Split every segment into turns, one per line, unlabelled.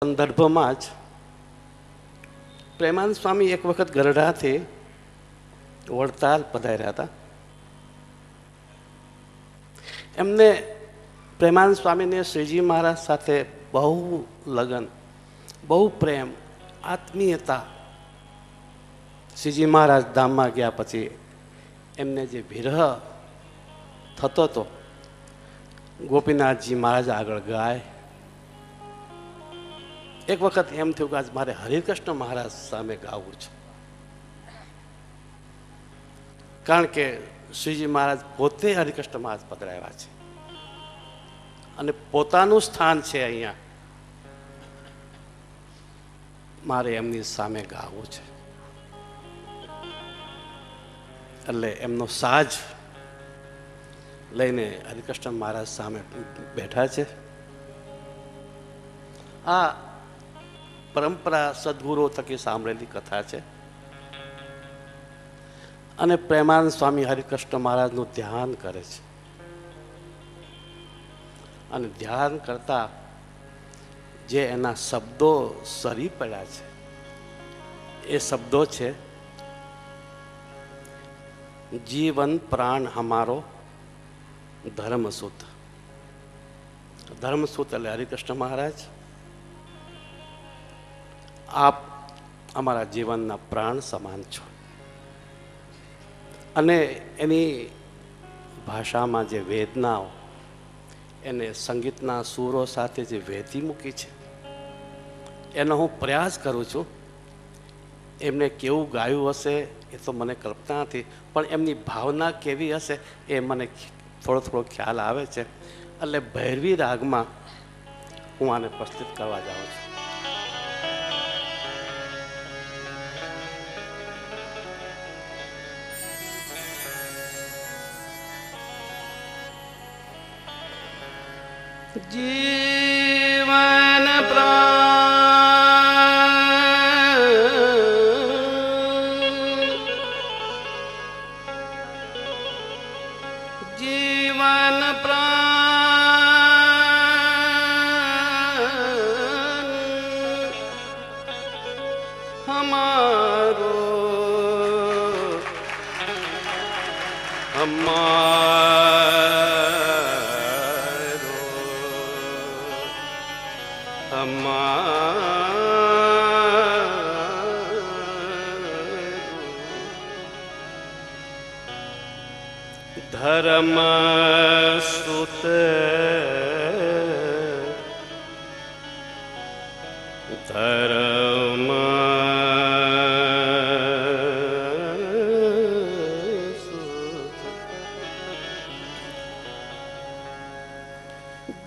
સંદર્ભમાં જ પ્રેમાનંદ સ્વામી એક વખત ગરડાથી વડતાલ પધાર્યા હતા. એમને પ્રેમાનંદ સ્વામીને શ્રીજી મહારાજ સાથે બહુ લગન, બહુ પ્રેમ, આત્મીયતા. શ્રીજી મહારાજ ધામમાં ગયા પછી એમને જે વિરહ થતો હતો, ગોપીનાથજી મહારાજ આગળ ગાય. એક વખત એમ થયું કે આજ મારે હરિકૃષ્ણ મહારાજ સામે ગાવું છે, કારણ કે શ્રીજી મહારાજ પોતે હરિકૃષ્ણ મહારાજ પધરાવ્યા છે અને પોતાનું સ્થાન છે અહીંયા, મારે એમની સામે ગાવું છે. એટલે એમનો સાજ લઈને હરિકૃષ્ણ મહારાજ સામે બેઠા છે. આ પરંપરા સદગુરુ થકી સાંભળેલી કથા છે. અને પ્રેમાનંદ સ્વામી હરિકૃષ્ણ મહારાજનું ધ્યાન કરે છે અને ધ્યાન કરતા જે એના શબ્દો સરી પડ્યા છે એ શબ્દો છે, જીવન પ્રાણ હમારો ધર્મસૂત. ધર્મસૂત એટલે હરિકૃષ્ણ મહારાજ, આપ અમારા જીવનના પ્રાણ સમાન છો. અને એની ભાષામાં જે વેદનાઓ, એને સંગીતના સૂરો સાથે જે વહેતી મૂકી છે, એનો હું પ્રયાસ કરું છું. એમને કેવું ગાયું હશે એ તો મને કલ્પના નથી, પણ એમની ભાવના કેવી હશે એ મને થોડો થોડો ખ્યાલ આવે છે. એટલે ભૈરવી રાગમાં હું આને પ્રસ્તુત કરવા જાઉં છું. જીવન જીવન પ્રાણ હમારો ધર્મ સુત ધર્મ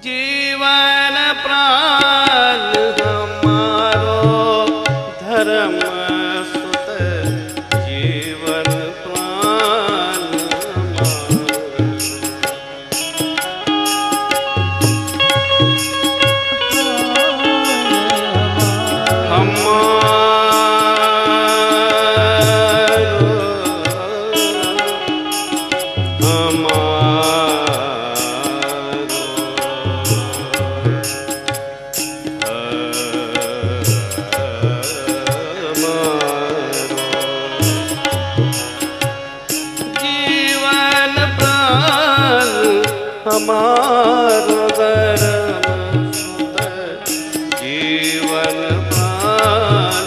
જીવન પ્રાણ હમારો ધર્મ સુત જીવન પ્રાણ हमारो धर्म सुत जीवन प्राण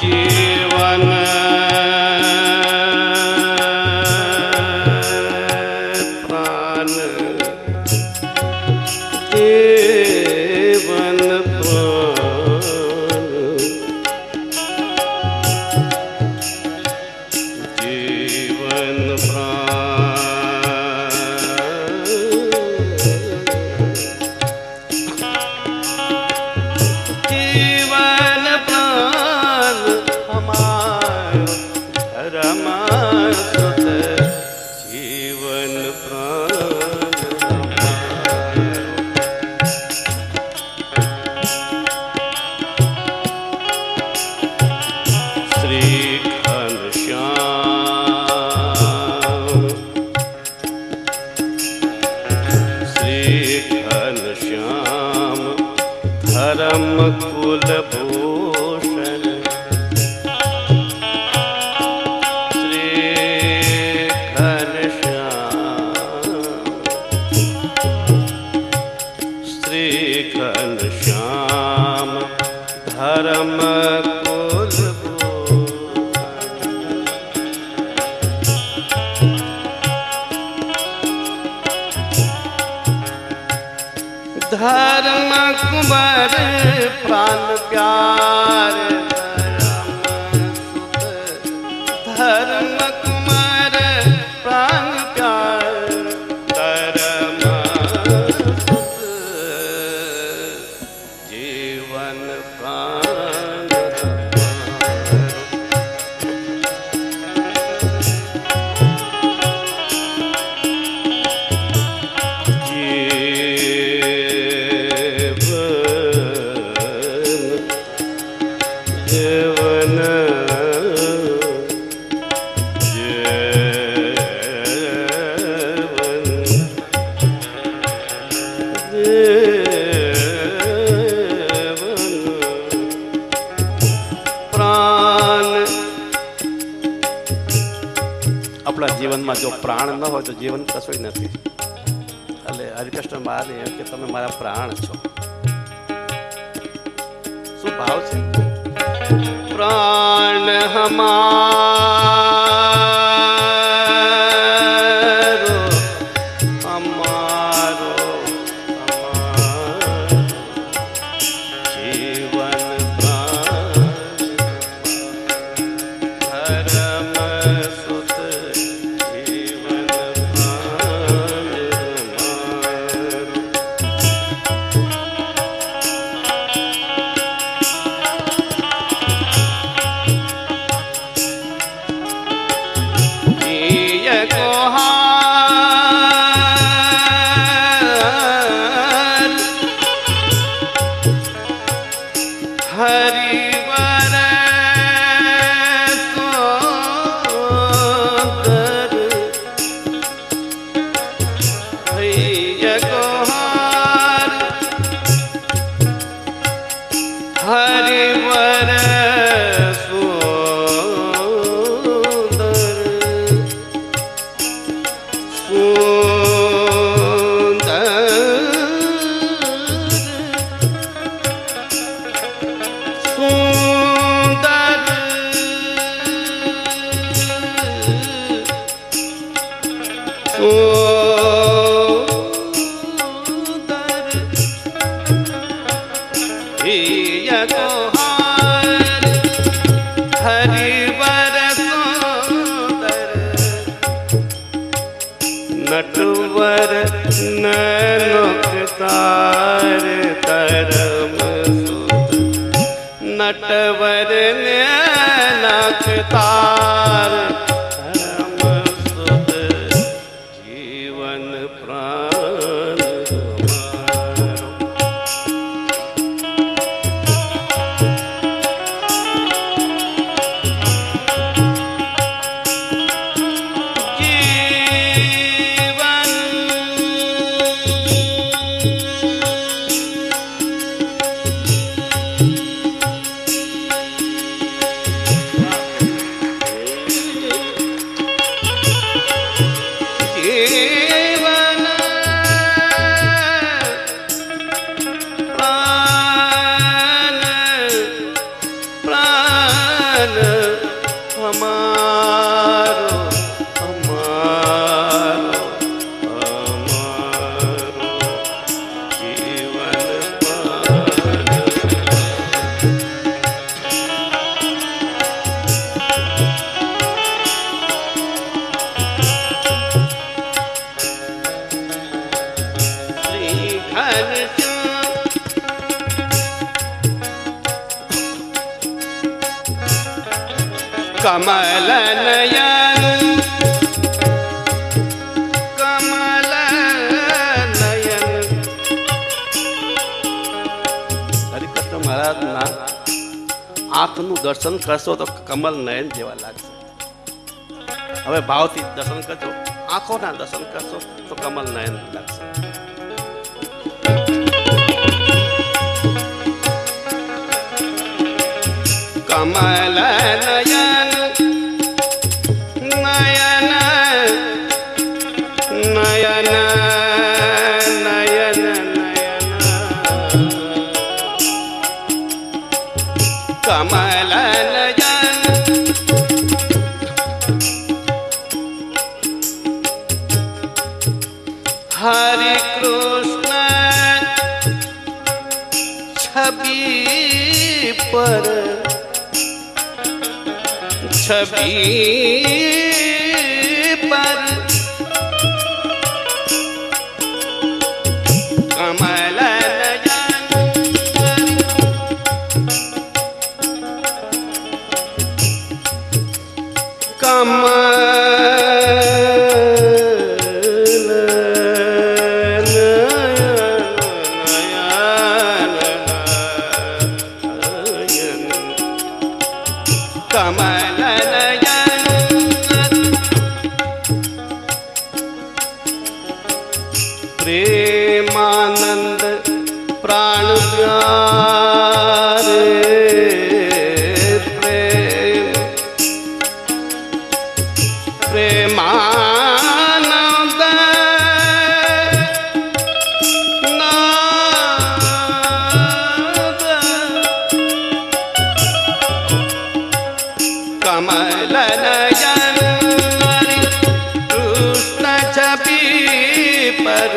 जीवन प्राण जीवन कुलभूषण श्री घनश्याम धर्म धर्म कुंवर प्राण प्यार धर्म कुंवर प्राण प्यार धर्म जीवन प्राण આપણા જીવનમાં જો પ્રાણ ન હોય તો જીવન કશું નથી. એટલે હરિકૃષ્ણ મહારાજ એમ કે તમે મારા પ્રાણ છો. શું ભાવ છે? પ્રાણ હમારો અમારો જીવન हरिवर सोदर भैया गोहार हरिवर नटवर नैनोकतार तरम नटवर नैनोकतार तरम सुध जीवन प्राण कमल नयन कमल नयन हरिकृष्ण महाराज ना आंखનું દર્શન કરશો તો કમલ નયન જેવા લાગશે. હવે ભાવથી દર્શન કરજો, આંખોના દર્શન કરશો તો કમલ નયન લાગશે. કમલ નયન નયન નયન નયન કમલ નયન હરે કૃષ્ણ છબી પર છબી પર કમલ પ્રેમાનંદ પ્રાણ પ્યારે પ્રેમ પ્રેમાનંદ કમલ નયન કૃષ્ણ છબી પર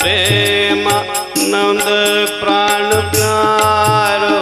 પ્રેમાનંદ પ્રાણ પ્યારો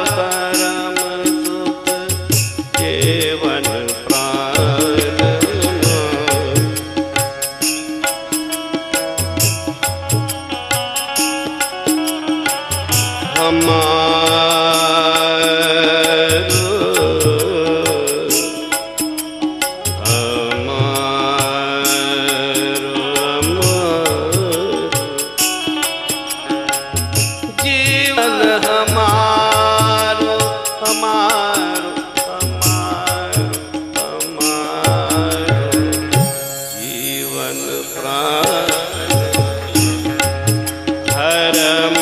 પરમ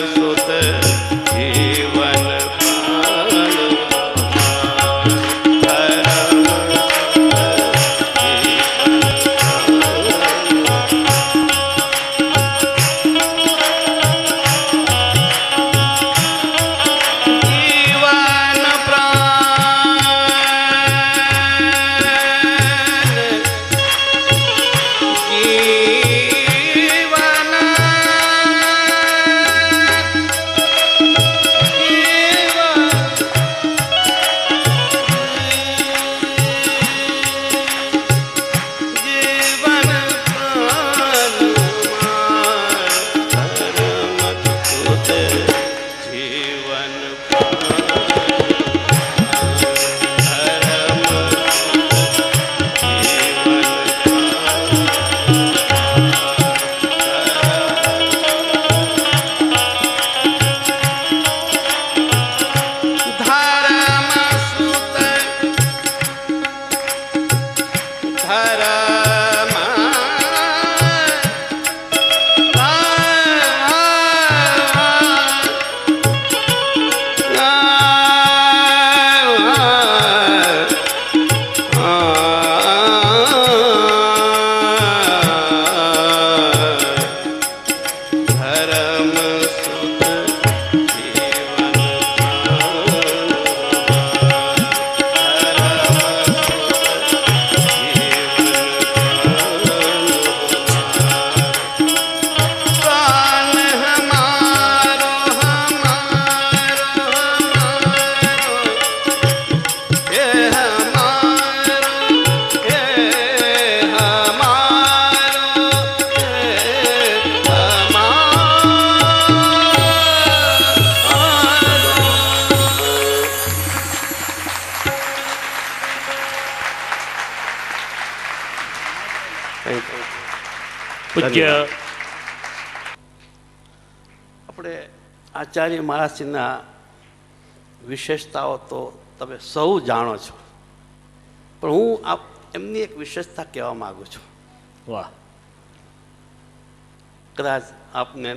સુત જીવન પ્રાણ
પૂજ્ય
આપણે આચાર્ય મહારાજના વિશેષતાઓ તો તમે સૌ જાણો છો, પણ હું એમની એક વિશેષતા કહેવા માગું છું.
વાહ.
કદાચ આપને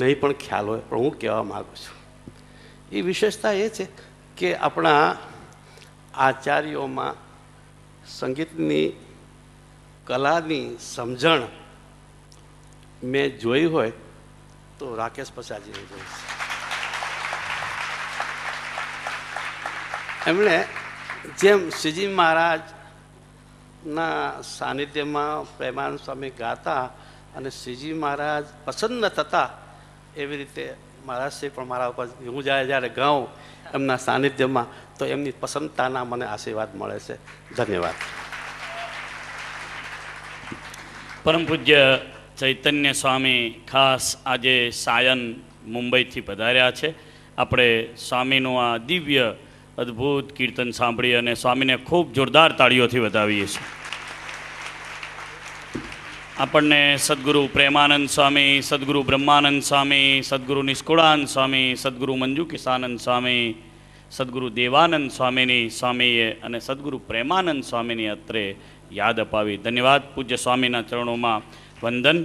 નહીં પણ ખ્યાલ હોય, પણ હું કહેવા માગું છું. એ વિશેષતા એ છે કે આપણા આચાર્યોમાં સંગીતની કલાની સમજણ મેં જોઈ હોય તો રાકેશ પસાજીને જોઈ છે. એમણે જેમ શ્રીજી મહારાજના સાનિધ્યમાં પ્રેમાનંદ સ્વામી ગાતા અને શ્રીજી મહારાજ પસંદ થતા, એવી રીતે મહારાજશ્રી પણ મારા ઉપર હું જ્યારે ગાઉં એમના સાનિધ્યમાં તો એમની પસંદતાના મને આશીર્વાદ મળે છે. ધન્યવાદ.
પરમ પૂજ્ય ચૈતન્ય સ્વામી ખાસ આજે સાયન મુંબઈથી પધાર્યા છે. આપણે સ્વામીનું આ દિવ્ય અદ્ભુત કીર્તન સાંભળી અને સ્વામીને ખૂબ જોરદાર તાળીઓથી વધાવીએ છીએ. આપણને સદગુરુ પ્રેમાનંદ સ્વામી, સદગુરુ બ્રહ્માનંદ સ્વામી, સદગુરુ નિષ્કુળાનંદ સ્વામી, સદગુરુ મંજુ કિસાનંદ સ્વામી, સદગુરુ દેવાનંદ સ્વામીની સ્વામીએ અને સદગુરુ પ્રેમાનંદ સ્વામીની અત્રે યાદ અપાવી. ધન્યવાદ. પૂજ્ય સ્વામીના ચરણોમાં વંદન.